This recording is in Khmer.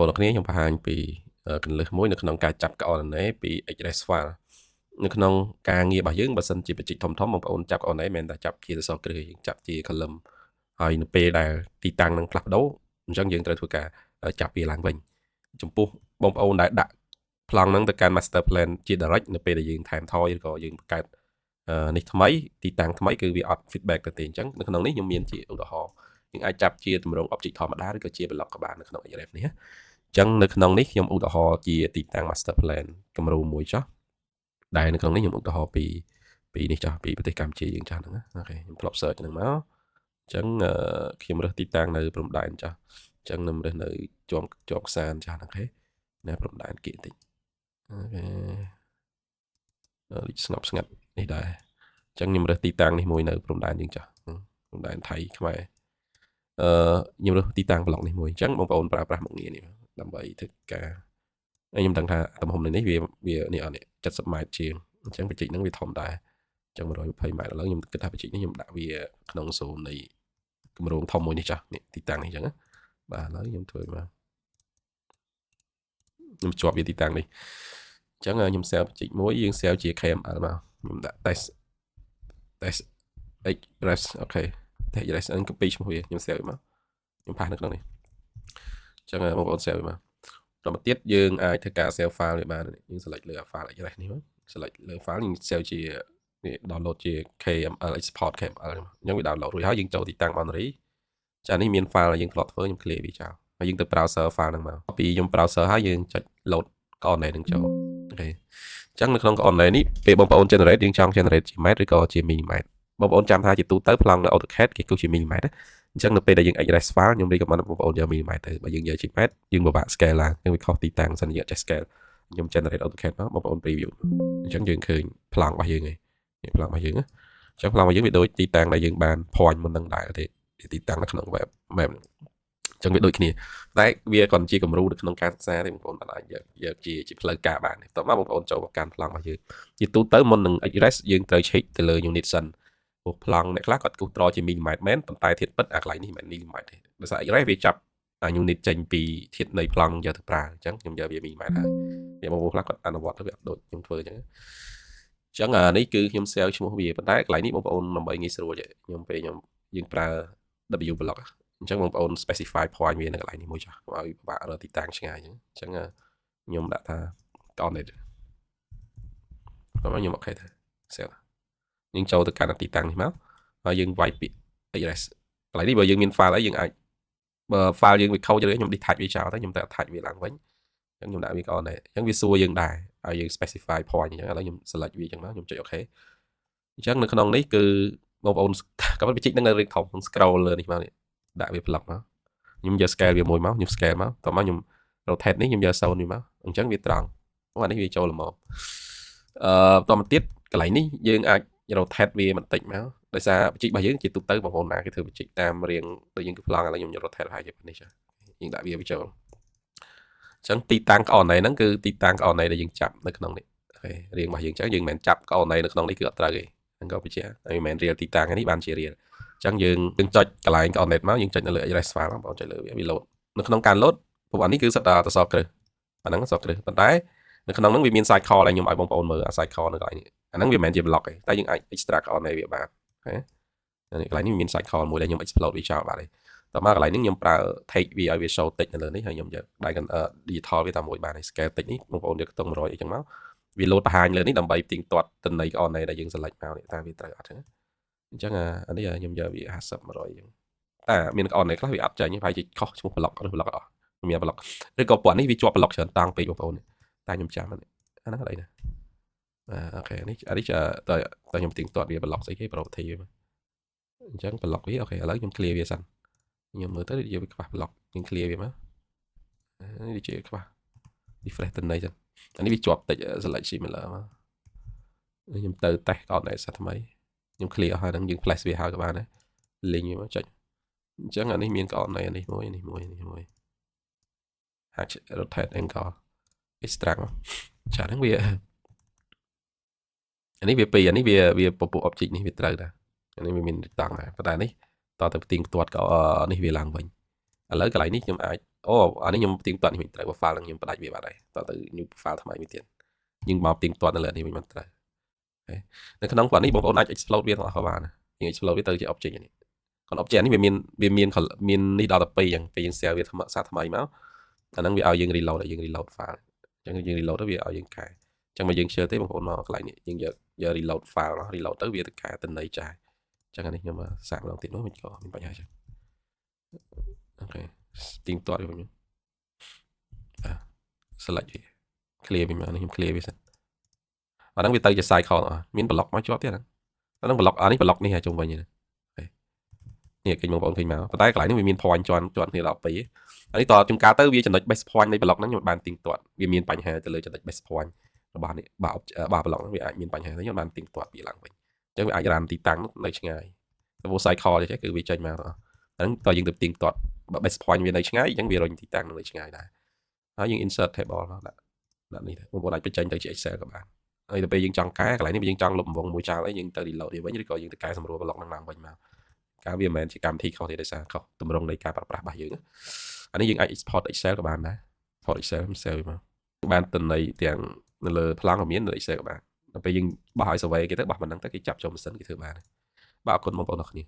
ពលរដ្ឋគ្នាខ្ញុំបង្ហាញពីកន្លឹះមួយនៅក្នុងការចាប់កអនណេពី express file នៅក្នុងការងាររបស់យើងបើសិនជាបច្ចេកធំបងប្អូនចាប់កអនណេមិនតែចាប់ជាសសរគ្រឹះយើងចាប់ជា column ហើយនៅពេលដែលទីតាំងនឹងផ្លាស់ប្ដូរអញ្ចឹងយើងត្រូវធ្វើការចាប់វាឡើងវិញចំពោះបងប្អូនដែលដាក់ប្លង់ហ្នឹងទៅកាន់ master plan ជា direct នៅពេលដែលយើងថែមថយឬក៏យើងបង្កើតនេះថ្មីទីតាំងថ្មីគឺវាអត់ feedback ទៅទេអញ្ចឹងនៅក្នុងនេះខ្ញុំមានជាឧទាហរណ៍យើងអាចចាប់ជាទម្រង់ object ធម្មតាឬក៏ជា block ក៏បាននៅក្នុង Href នេះអញ្ចឹងនៅក្នុងនេះខ្ញុំឧទាហរណ៍ជាទីតាំង master plan គំរូមួយចុះដែលនៅក្នុងនេះខ្ញុំឧទាហរណ៍ពីនេះចុះពីប្រទេសកម្ពុជាយើងចុះហ្នឹងអូខេខ្ញុំធ្លាប់ search ហ្នឹងមកអញ្ចឹងខ្ញុំរើសទីតាំងនៅព្រំដែនចុះអញ្ចឹងខ្ញុំរើសនៅជាប់ខ្សានចុះអូខេណាព្រំដែនគៀកតិចអូខេស្ងប់ស្ងាត់នេះដែរអញ្ចឹងខ្ញុំរើសទីតាំងនេះមួយនៅព្រំដែនយើងចុះព្រំដែនថៃខ្មែរខ្ញុំរើសទីតាំងប្លុកនេះមួយអញ្ចឹងបងប្អូនប្រើប្រាស់មុខងារនេះដើម្បីធ្វើការខ្ញុំដឹងថាទំហំនេះវានេះអត់នេះ70ម៉ែត្រជាងអញ្ចឹងបច្ចេកហ្នឹងវាធំដែរអញ្ចឹង120ម៉ែត្រឥឡូវខ្ញុំគិតថាបច្ចេកនេះខ្ញុំដាក់វាក្នុងโซนនៃគម្រោងធំមួយនេះចាស់នេះទីតាំងនេះអញ្ចឹងបាទឥឡូវខ្ញុំធ្វើមកខ្ញុំជាប់វាទីតាំងនេះអញ្ចឹងខ្ញុំ save បច្ចេកមួយយើង save ជា KML មកខ្ញុំដាក់ test express អូខេ test express ហ្នឹង copy ឈ្មោះវាខ្ញុំ save មកខ្ញុំផាសនៅក្នុងនេះអញ្ចឹងបងប្អូន save មកបន្តទៀតយើងអាចធ្វើការ save file វាបានយើង select លើ file express នេះមក select លើ file យើង save ជា download ជា KML export KML អញ្ចឹងវា download រួចហើយយើងចូលទីតាំង boundary ចានេះមាន file ដែលយើងធ្លាប់ធ្វើខ្ញុំ clear វាចោលហើយយើងទៅ browser file ហ្នឹងមកពីខ្ញុំ browser ហើយយើងចុច load coordinate ហ្នឹងចូលអូខេអញ្ចឹងនៅក្នុង coordinate នេះពេលបងប្អូន generate យើងចង់ generate ជា ម៉ែត្រឬក៏ជា millimeter បងប្អូនចាំថាជាទូទៅប្លង់នៅ AutoCAD គេគូសជា millimeter អញ្ចឹងនៅពេលដែលយើង express file ខ្ញុំ recommend បងប្អូនយក millimeter ទៅបើយើងយកជា meter យើងពិបាក scale ឡើងយើងវាខុសទីតាំងសិនយើងអត់ចេះ scale ខ្ញុំ generate AutoCAD មកបងប្អូន preview អញ្ចឹងយើងឃើញប្លង់របស់យើងឯងនេះប្លង់របស់យើងអញ្ចឹងប្លង់របស់យើងវាដូចទីតាំងដែលយើងបាន point មុននឹងដែរទេទីតាំងនៅក្នុង web map អញ្ចឹងវាដូចគ្នាតែវាcònជាគំរូនៅក្នុងការសិក្សាទេបងប្អូនអាចយកជាផ្លូវការបានតោះមកបងប្អូនចូលមកកាន់ប្លង់របស់យើងជាទូទៅមុននឹង express យើងត្រូវ check ទៅលើ unit សិនព្រោះប្លង់អ្នកខ្លះគាត់គូសត្រជា millimeter មែនប៉ុន្តែធាតុពិតអាកន្លែងនេះមិនមែន millimeter ទេដោយសារ express វាចាប់unit ចេញពីធាតុនៃប្លង់យកទៅប្រើអញ្ចឹងខ្ញុំយកវា millimeter ហើយវាបងប្អូនខ្លះគាត់អនុវត្តទៅវាអត់ដូចខ្ញុំធ្វើអញ្ចឹងនេះគឺខ្ញុំ save ឈ្មោះវាប៉ុន្តែកន្លែងនេះបងប្អូនដើម្បីងាយស្រួលខ្ញុំពេលយើងប្រើ W block អញ្ចឹងបងប្អូន specify point វានៅកន្លែងនេះមួយចុះកុំឲ្យពិបាករកទីតាំងឆ្ងាយអញ្ចឹងខ្ញុំដាក់ថា coordinate ខ្ញុំអូខេទៅ save យើងចូលទៅកាន់ទីតាំងនេះមកហើយយើងវាយពាក្យ express កន្លែងនេះបើយើងមាន file អីយើងអាចបើ file យើងវាខូចឬខ្ញុំ detach វាចោលទៅខ្ញុំទៅ attach វាឡើងវិញអញ្ចឹងខ្ញុំដាក់វា coordinate អញ្ចឹងវាសួរយើងដែរហើយយើង specify point អញ្ចឹងឥឡូវខ្ញុំ select វាអញ្ចឹងមកខ្ញុំចុច OK អញ្ចឹងនៅក្នុងនេះគឺបងប្អូនក៏បច្ចេកនឹងនៅរឿងធំខ្ញុំ scroll លើនេះមកដាក់វា block មកខ្ញុំយក scale វាមួយមកខ្ញុំ scale មកតោះមកខ្ញុំ rotate នេះខ្ញុំយក zone វាមកអញ្ចឹងវាត្រង់អានេះវាចូលល្មមតមកទៀតកន្លែងនេះយើងអាច rotate វាបន្តិចមកដោយសារបច្ចេករបស់យើងជាទូទៅបងប្អូនណាគេធ្វើបច្ចេកតាមរៀងដូចយើងគឺប្លង់ឥឡូវខ្ញុំ rotate ហើយជានេះយើងដាក់វាចូលអញ្ចឹងទីតាំងកអណៃហ្នឹងគឺទីតាំងកអណៃដែលយើងចាប់នៅក្នុងនេះអូខេរៀងរបស់យើងអញ្ចឹងយើងមិនមែនចាប់កអណៃនៅក្នុងនេះគឺអត់ត្រូវទេហ្នឹងក៏បញ្ជាក់តែមិនមែន real ទីតាំងនេះបានជា real អញ្ចឹងយើងចុចកន្លែង coordinate មកយើងចុចនៅលើ express file បងចុចលើវា load នៅក្នុងការ load ព្រោះអានេះគឺសិតតែសរគ្រឹះអាហ្នឹងសរគ្រឹះប៉ុន្តែនៅក្នុងហ្នឹងវាមាន side call ដែលខ្ញុំឲ្យបងប្អូនមើល side call នៅកន្លែងនេះអាហ្នឹងវាមិនមែនជា block ទេតែយើងអាច extract coordinate វាបានអូខេកន្លែងនេះមាន side call មួយដែលខ្ញុំ explode វាចោលបាត់ហើយតោះមកកន្លែងនេះខ្ញុំប្រើ take វាឲ្យវា show តិចនៅលើនេះហើយខ្ញុំយក digital វាតាមមួយបានហើយ scale តិចនេះបងប្អូនយកខ្ទង់100អីចឹងមកវា load បង្ហាញលើនេះដើម្បីផ្ទៀងទាត់ទិន្នន័យ coordinate ដែលយើង select មកនេះតើវាត្រូវអត់ទេអញ្ចឹងអានេះខ្ញុំយកវា50 100អញ្ចឹងតែមាន coordinate ខ្លះវាអត់ចាញ់ប្រហែលជាខុសឈ្មោះ block ឬ block អត់មាន block ឬក៏ប៉ុណ្ណនេះវាជាប់ block ច្រើនតាំងពេកបងប្អូនតែខ្ញុំចាំអាហ្នឹងអីណាអូខេនេះតើខ្ញុំផ្ទៀងទាត់វា block ស្អីគេ property វាអញ្ចឹង block វាអូខេឥឡូវខ្ញុំ clear វាសិនខ្ញុំមើលទៅវាខ្វះ block យើង clear វាមកនេះជាខ្វះ refresh ទិន្នន័យសិនអានេះវាជាប់តិច select similar មកខ្ញុំទៅ test coordinate សិនថ្មីខ្ញុំ clear អស់ហើយហ្នឹងយើង flash វាហើយក៏បានដែរ link វាមកចុចអញ្ចឹងអានេះមាន coordinate នេះមួយhatch rotate angle extract ចាហ្នឹងវាអានេះវាពីរអានេះវាពពុះ object នេះវាត្រូវដែរអានេះវាមានតង់ដែរប៉ុន្តែនេះតទៅផ្ទៀងផ្ទាត់ក៏នេះវាឡើងវិញឥឡូវកន្លែងនេះខ្ញុំអាច អូអានេះខ្ញុំទៀងទាត់នេះមិនត្រូវ file ហ្នឹងខ្ញុំបដាច់វាបាត់ហើយតោះទៅ new file ថ្មីមួយទៀតយើងមកទៀងទាត់នៅលើនេះវិញមិនត្រូវនៅក្នុងគាត់នេះបងប្អូនអាច explode វាទាំងអស់ក៏បានយើង explode វាទៅជា object នេះcòn object នេះវាមាននេះដល់ទៅ2អញ្ចឹងពេលយើង share វាសារថ្មីមកអាហ្នឹងវាឲ្យយើង reload ឲ្យយើង reload file អញ្ចឹងយើង reload ទៅវាឲ្យយើងកែអញ្ចឹងមកយើង share ទេបងប្អូនមកកន្លែងនេះយើងយក reload file reload ទៅវាទៅកែតំណ័យចាយអញ្ចឹងអានេះខ្ញុំសាកម្ដងទៀតនោះមិនក៏មានបញ្ហាអញ្ចឹងអូខេទៀងទាត់វាវិញselect វា clear វិញមកនេះខ្ញុំ clear វាសិនអាហ្នឹងវាទៅជា cycle មាន block មកជាប់ទៀតអាហ្នឹង block អានេះ block នេះឲ្យជុំវិញនេះឃើញបងប្អូនឃើញមកប៉ុន្តែកន្លែងនេះវាមាន point ជាន់គ្នាដល់2អានេះតជំការទៅវាចំណុច base point នៃ block ហ្នឹងខ្ញុំបានទៀងទាត់វាមានបញ្ហាទៅលើចំណុច base point របស់នេះបាទ block ហ្នឹងវាអាចមានបញ្ហាទៅខ្ញុំបានទៀងទាត់វាឡើងវិញអញ្ចឹងវាអាច run ទីតាំងនៅឆ្ងាយទៅ cycle ទេគឺវាចេញមកអាហ្នឹងតើយើងទៅទៀងទាត់បើ base point វានៅឆ្ងាយអញ្ចឹងវារុញទីតាំងនៅឆ្ងាយដែរហើយយើង insert table មកដាក់នេះបងប្អូនអាចបញ្ចេញទៅជា Excel ក៏បានហើយទៅពេលយើងចង់កែកន្លែងនេះយើងចង់លុបវងមួយចោលអីយើងទៅ reload វាវិញឬក៏យើងទៅកែសម្រួល block ហ្នឹងឡើងវិញមកការវាមិនមែនជាកម្មវិធីខុសទេដោយសារខុសទម្រង់នៃការប្រើប្រាស់របស់យើងអានេះយើងអាច export Excel ក៏បានដែរ export Excel ខ្ញុំ save មកបានតំណ័យទាំងនៅលើប្លង់ក៏មាននៅ Excel ក៏បានដល់ពេលយើងបោះឲ្យ survey គេទៅបោះប៉ុណ្ណឹងទៅគេចាប់ចូលម៉ាស៊ីនគេធ្វើបានបាទអរគុណបងប្អូនអរគ្នា